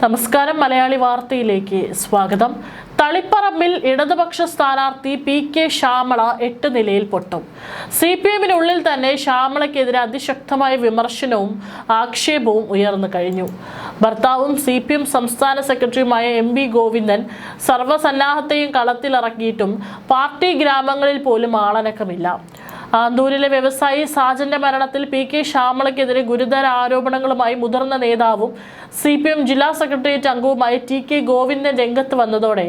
നമസ്കാരം. മലയാളി വാർത്തയിലേക്ക് സ്വാഗതം. തളിപ്പറമ്പിൽ ഇടതുപക്ഷ സ്ഥാനാർത്ഥി പി.കെ. ശ്യാമള 8 നിലയിൽ പൊട്ടും. CPM-നുള്ളിൽ തന്നെ ശ്യാമളയ്ക്കെതിരെ അതിശക്തമായ വിമർശനവും ആക്ഷേപവും ഉയർന്നു കഴിഞ്ഞു. ഭർത്താവും CPM സംസ്ഥാന സെക്രട്ടറിയുമായ M.V. ഗോവിന്ദൻ സർവ്വസന്നാഹത്തെയും കളത്തിലിറക്കിയിട്ടും പാർട്ടി ഗ്രാമങ്ങളിൽ പോലും ആളനക്കമില്ല. ആന്തൂരിലെ വ്യവസായി സാജന്റെ മരണത്തിൽ പി.കെ. ശ്യാമളയ്ക്കെതിരെ ഗുരുതര ആരോപണങ്ങളുമായി മുതിർന്ന നേതാവും CPM ജില്ലാ സെക്രട്ടേറിയറ്റ് അംഗവുമായ T.K. ഗോവിന്ദൻ രംഗത്ത് വന്നതോടെ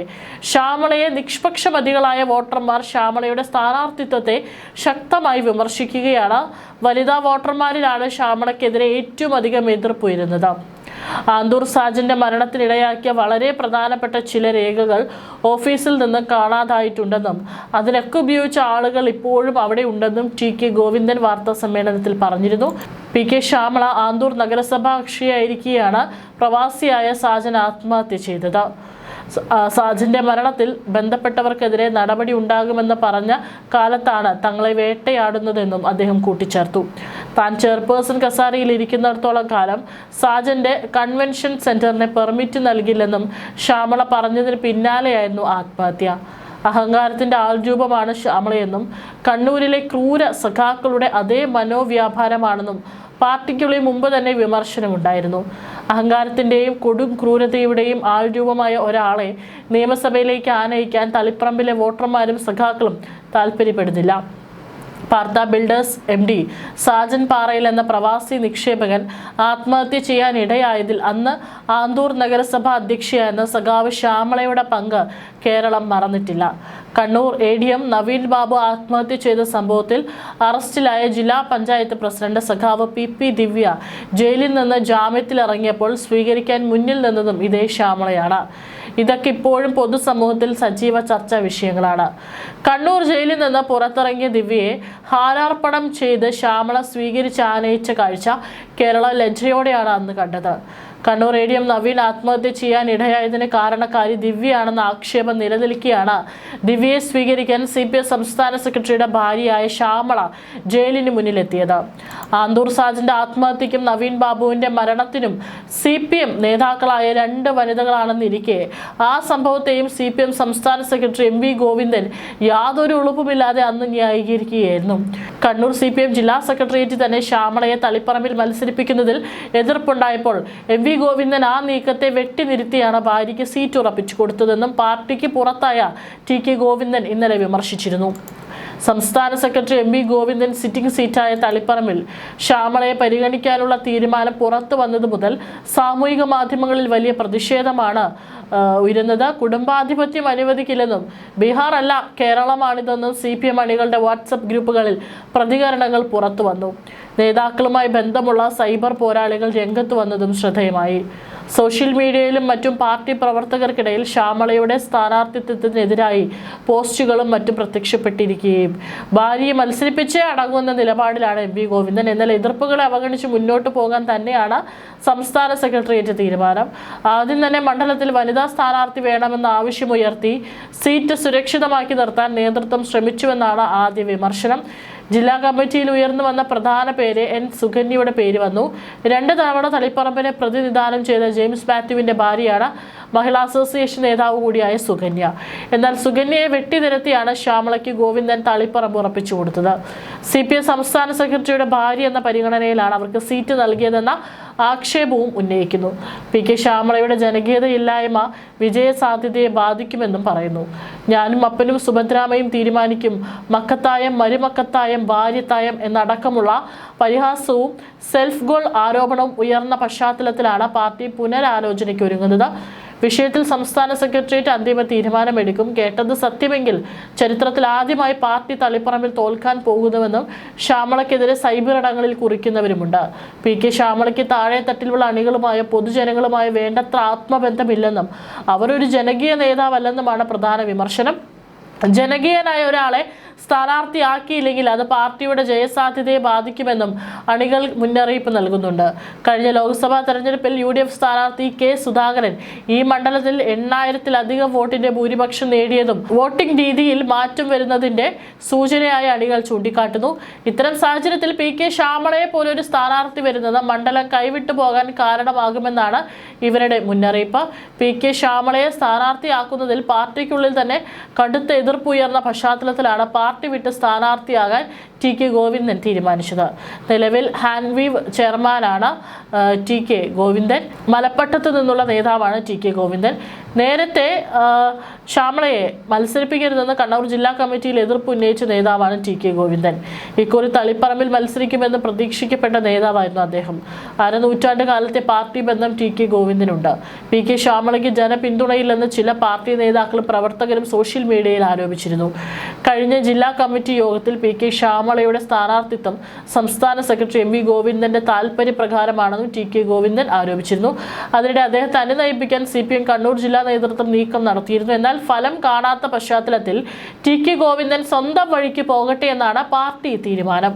ശ്യാമളയെ നിഷ്പക്ഷമതികളായ വോട്ടർമാർ ശ്യാമളയുടെ സ്ഥാനാർത്ഥിത്വത്തെ ശക്തമായി വിമർശിക്കുകയാണ്. വനിതാ വോട്ടർമാരിലാണ് ശ്യാമളയ്ക്കെതിരെ ഏറ്റവും അധികം എതിർപ്പ് ഉയരുന്നത്. ആന്തൂർ സാജന്റെ മരണത്തിനിടയാക്കിയ വളരെ പ്രധാനപ്പെട്ട ചില രേഖകൾ ഓഫീസിൽ നിന്ന് കാണാതായിട്ടുണ്ടെന്നും അതിനൊക്കെ ഉപയോഗിച്ച ആളുകൾ ഇപ്പോഴും അവിടെ ഉണ്ടെന്നും T.K. ഗോവിന്ദൻ വാർത്താ സമ്മേളനത്തിൽ പറഞ്ഞിരുന്നു. പി.കെ. ശ്യാമള ആന്തൂർ നഗരസഭാ കക്ഷിയായിരിക്കെയാണ് പ്രവാസിയായ സാജൻ ആത്മഹത്യ ചെയ്തത്. സാജന്റെ മരണത്തിൽ ബന്ധപ്പെട്ടവർക്കെതിരെ നടപടി ഉണ്ടാകുമെന്ന് പറഞ്ഞ കാലത്താണ് തങ്ങളെ വേട്ടയാടുന്നതെന്നും അദ്ദേഹം കൂട്ടിച്ചേർത്തു. താൻ ചെയർപേഴ്സൺ കസാരയിൽ ഇരിക്കുന്നിടത്തോളം കാലം സാജന്റെ കൺവെൻഷൻ സെന്ററിന് പെർമിറ്റ് നൽകില്ലെന്നും ശ്യാമള പറഞ്ഞതിന് പിന്നാലെയായിരുന്നു ആത്മഹത്യ. അഹങ്കാരത്തിന്റെ ആൾരൂപമാണ് ശ്യാമളയെന്നും കണ്ണൂരിലെ ക്രൂര സഖാക്കളുടെ അതേ മനോവ്യാപാരമാണെന്നും പാർട്ടിക്കുള്ളിൽ മുമ്പ് തന്നെ വിമർശനമുണ്ടായിരുന്നു. അഹങ്കാരത്തിന്റെയും കൊടും ക്രൂരതയുടെയും ആൾരൂപമായ ഒരാളെ നിയമസഭയിലേക്ക് ആനയിക്കാൻ തളിപ്പറമ്പിലെ വോട്ടർമാരും സഖാക്കളും താല്പര്യപ്പെടുന്നില്ല. പാർത്ത ബിൽഡേഴ്സ് MD സാജൻ പാറയിൽ എന്ന പ്രവാസി നിക്ഷേപകൻ ആത്മഹത്യ ചെയ്യാനിടയായതിൽ അന്ന് ആന്തൂർ നഗരസഭ അധ്യക്ഷയായിരുന്ന സഖാവ് ശ്യാമളയുടെ പങ്ക് കേരളം മറന്നിട്ടില്ല. കണ്ണൂർ ADM നവീൻ ബാബു ആത്മഹത്യ ചെയ്ത സംഭവത്തിൽ അറസ്റ്റിലായ ജില്ലാ പഞ്ചായത്ത് പ്രസിഡന്റ് സഖാവ് PP ദിവ്യ ജയിലിൽ നിന്ന് ജാമ്യത്തിലിറങ്ങിയപ്പോൾ സ്വീകരിക്കാൻ മുന്നിൽ നിന്നതും ഇതേ ശ്യാമളയാണ്. ഇതൊക്കെ ഇപ്പോഴും പൊതുസമൂഹത്തിൽ സജീവ ചർച്ചാ വിഷയങ്ങളാണ്. കണ്ണൂർ ജയിലിൽ നിന്ന് പുറത്തിറങ്ങിയ ദിവ്യയെ ഹാരാർപ്പണം ചെയ്ത് ശ്യാമള സ്വീകരിച്ച് ആനയിച്ച കാഴ്ച കേരളം ലജ്ജയോടെയാണ് അന്ന് കണ്ടത്. കണ്ണൂർ ADM നവീൻ ആത്മഹത്യ ചെയ്യാൻ ഇടയായതിന് കാരണക്കാരി ദിവ്യയാണെന്ന ആക്ഷേപം നിലനിൽക്കെയാണ് ദിവ്യയെ സ്വീകരിക്കാൻ CPM സംസ്ഥാന സെക്രട്ടറിയുടെ ഭാര്യയായ ശ്യാമള ജയിലിന് മുന്നിലെത്തിയത്. ആന്തൂർ സാജന്റെ ആത്മഹത്യക്കും നവീൻ ബാബുവിന്റെ മരണത്തിനും CPM നേതാക്കളായ 2 വനിതകളാണെന്നിരിക്കെ ആ സംഭവത്തെയും CPM സംസ്ഥാന സെക്രട്ടറി M.V. ഗോവിന്ദൻ യാതൊരു ഉളുപ്പുമില്ലാതെ അന്ന് ന്യായീകരിക്കുകയായിരുന്നു. കണ്ണൂർ CPM ജില്ലാ സെക്രട്ടേറിയറ്റ് തന്നെ ശ്യാമളയെ തളിപ്പറമ്പിൽ മത്സരിപ്പിക്കുന്നതിൽ എതിർപ്പുണ്ടായപ്പോൾ M.V. ഗോവിന്ദൻ ആ നീക്കത്തെ വെട്ടിനിരുത്തിയാണ് ഭാര്യയ്ക്ക് സീറ്റ് ഉറപ്പിച്ചു കൊടുത്തതെന്നും പാർട്ടിക്ക് പുറത്തായ T.K. ഗോവിന്ദൻ ഇന്നലെ വിമർശിച്ചിരുന്നു. സംസ്ഥാന സെക്രട്ടറി M.V. ഗോവിന്ദൻ സിറ്റിംഗ് സീറ്റായ തളിപ്പറമ്പിൽ ശ്യാമളയെ പരിഗണിക്കാനുള്ള തീരുമാനം പുറത്തു വന്നതു മുതൽ സാമൂഹിക മാധ്യമങ്ങളിൽ വലിയ പ്രതിഷേധമാണ് ഉയരുന്നത്. കുടുംബാധിപത്യം അനുവദിക്കില്ലെന്നും ബീഹാർ അല്ല കേരളമാണിതെന്നും CPM അണികളുടെ വാട്സപ്പ് ഗ്രൂപ്പുകളിൽ പ്രതികരണങ്ങൾ പുറത്തു വന്നു. നേതാക്കളുമായി ബന്ധമുള്ള സൈബർ പോരാളികൾ രംഗത്ത് വന്നതും ശ്രദ്ധേയമായി. സോഷ്യൽ മീഡിയയിലും മറ്റും പാർട്ടി പ്രവർത്തകർക്കിടയിൽ ശ്യാമളയുടെ സ്ഥാനാർത്ഥിത്വത്തിനെതിരായി പോസ്റ്റുകളും മറ്റും പ്രത്യക്ഷപ്പെട്ടിരിക്കുകയും ഭാര്യയെ മത്സരിപ്പിച്ചേ അടങ്ങുന്ന നിലപാടിലാണ് M.V. ഗോവിന്ദൻ. എന്നാൽ എതിർപ്പുകളെ അവഗണിച്ച് മുന്നോട്ട് പോകാൻ തന്നെയാണ് സംസ്ഥാന സെക്രട്ടേറിയറ്റ് തീരുമാനം. ആദ്യം തന്നെ മണ്ഡലത്തിൽ വനിതാ സ്ഥാനാർത്ഥി വേണമെന്ന ആവശ്യമുയർത്തി സീറ്റ് സുരക്ഷിതമാക്കി നിർത്താൻ നേതൃത്വം ശ്രമിച്ചുവെന്നാണ് ആദ്യ വിമർശനം. ജില്ലാ കമ്മിറ്റിയിൽ ഉയർന്നു വന്ന പ്രധാന പേര് N. സുകന്യയുടെ പേര് വന്നു. 2 തവണ തളിപ്പറമ്പിനെ പ്രതിനിധാനം ചെയ്ത ജെയിംസ് മാത്യുവിന്റെ ഭാര്യയാണ് മഹിളാ അസോസിയേഷൻ നേതാവ് കൂടിയായ സുകന്യ. എന്നാൽ സുകന്യയെ വെട്ടിനിരത്തിയാണ് ശ്യാമളയ്ക്ക് ഗോവിന്ദൻ തളിപ്പറമ്പ് ഉറപ്പിച്ചു കൊടുത്തത്. CPM സംസ്ഥാന സെക്രട്ടറിയുടെ ഭാര്യ എന്ന പരിഗണനയിലാണ് അവർക്ക് സീറ്റ് നൽകിയതെന്ന ആക്ഷേപവും ഉന്നയിക്കുന്നു. പി.കെ. ശ്യാമളയുടെ ജനകീയതയില്ലായ്മ വിജയ സാധ്യതയെ ബാധിക്കുമെന്നും പറയുന്നു. ഞാനും അപ്പനും സുഭദ്രാമയും തീരുമാനിക്കും, മക്കത്തായം, മരുമക്കത്തായം, ഭാര്യത്തായം എന്നടക്കമുള്ള പരിഹാസവും സെൽഫ് ഗോൾ ആരോപണവും ഉയർന്ന പശ്ചാത്തലത്തിലാണ് പാർട്ടി പുനരാലോചനയ്ക്ക് ഒരുങ്ങുന്നത്. വിഷയത്തിൽ സംസ്ഥാന സെക്രട്ടേറിയറ്റ് അന്തിമ തീരുമാനമെടുക്കും. കേട്ടത് സത്യമെങ്കിൽ ചരിത്രത്തിൽ ആദ്യമായി പാർട്ടി തളിപ്പറമ്പിൽ തോൽക്കാൻ പോകുന്നുവെന്നും ശ്യാമളയ്ക്കെതിരെ സൈബർ ഇടങ്ങളിൽ കുറിക്കുന്നവരുമുണ്ട്. പി.കെ. ശ്യാമളയ്ക്ക് താഴെ തട്ടിലുള്ള അണികളുമായോ പൊതുജനങ്ങളുമായോ വേണ്ടത്ര ആത്മബന്ധമില്ലെന്നും അവരൊരു ജനകീയ നേതാവല്ലെന്നുമാണ് പ്രധാന വിമർശനം. ജനകീയനായ ഒരാളെ സ്ഥാനാർത്ഥിയാക്കിയില്ലെങ്കിൽ അത് പാർട്ടിയുടെ ജയസാധ്യതയെ ബാധിക്കുമെന്നും അണികൾ മുന്നറിയിപ്പ് നൽകുന്നുണ്ട്. കഴിഞ്ഞ ലോക്സഭാ തെരഞ്ഞെടുപ്പിൽ UDF സ്ഥാനാർത്ഥി K. സുധാകരൻ ഈ മണ്ഡലത്തിൽ 8000-ലധികം വോട്ടിന്റെ ഭൂരിപക്ഷം നേടിയതും വോട്ടിംഗ് രീതിയിൽ മാറ്റം വരുന്നതിന്റെ സൂചനയായി അണികൾ ചൂണ്ടിക്കാട്ടുന്നു. ഇത്തരം സാഹചര്യത്തിൽ PK ശ്യാമളയെ പോലൊരു സ്ഥാനാർത്ഥി വരുന്നത് മണ്ഡലം കൈവിട്ടു പോകാൻ കാരണമാകുമെന്നാണ് ഇവരുടെ മുന്നറിയിപ്പ്. PK ശ്യാമളയെ സ്ഥാനാർത്ഥിയാക്കുന്നതിൽ പാർട്ടിക്കുള്ളിൽ തന്നെ കടുത്ത എതിർപ്പുയർന്ന പശ്ചാത്തലത്തിലാണ് പാർട്ടി വിട്ട് സ്ഥാനാർത്ഥിയാകാൻ TK ഗോവിന്ദൻ തീരുമാനിച്ചത്. നിലവിൽ ഹാൻവീവ് ചെയർമാനാണ് TK ഗോവിന്ദൻ. മലപ്പട്ടത്ത് നിന്നുള്ള നേതാവാണ് TK ഗോവിന്ദൻ. നേരത്തെ ശ്യാമളയെ മത്സരിപ്പിക്കരുതെന്ന് കണ്ണൂർ ജില്ലാ കമ്മിറ്റിയിൽ എതിർപ്പ് ഉന്നയിച്ച നേതാവാണ് TK ഗോവിന്ദൻ. ഇക്കുറി തളിപ്പറമ്പിൽ മത്സരിക്കുമെന്ന് പ്രതീക്ഷിക്കപ്പെട്ട നേതാവായിരുന്നു അദ്ദേഹം. അരനൂറ്റാണ്ട് കാലത്തെ പാർട്ടി ബന്ധം TK ഗോവിന്ദനുണ്ട്. PK ശ്യാമളയ്ക്ക് ജനപിന്തുണയില്ലെന്ന് ചില പാർട്ടി നേതാക്കളും പ്രവർത്തകരും സോഷ്യൽ മീഡിയയിൽ ആരോപിച്ചിരുന്നു. കഴിഞ്ഞ ജില്ലാ കമ്മിറ്റി യോഗത്തിൽ PK ശ്യാമളയുടെ സ്ഥാനാർത്ഥിത്വം സംസ്ഥാന സെക്രട്ടറി MV ഗോവിന്ദന്റെ താൽപര്യപ്രകാരമാണെന്നും TK ഗോവിന്ദൻ ആരോപിച്ചിരുന്നു. അതിനിടെ അദ്ദേഹത്തെ അനുനയിപ്പിക്കാൻ CPM കണ്ണൂർ ജില്ലാ നേതൃത്വം നീക്കം നടത്തിയിരുന്നു. എന്നാൽ ഫലം കാണാത്ത പശ്ചാത്തലത്തിൽ TK ഗോവിന്ദൻ സ്വന്തം വഴിക്ക് പോകട്ടെ എന്നാണ് പാർട്ടി തീരുമാനം.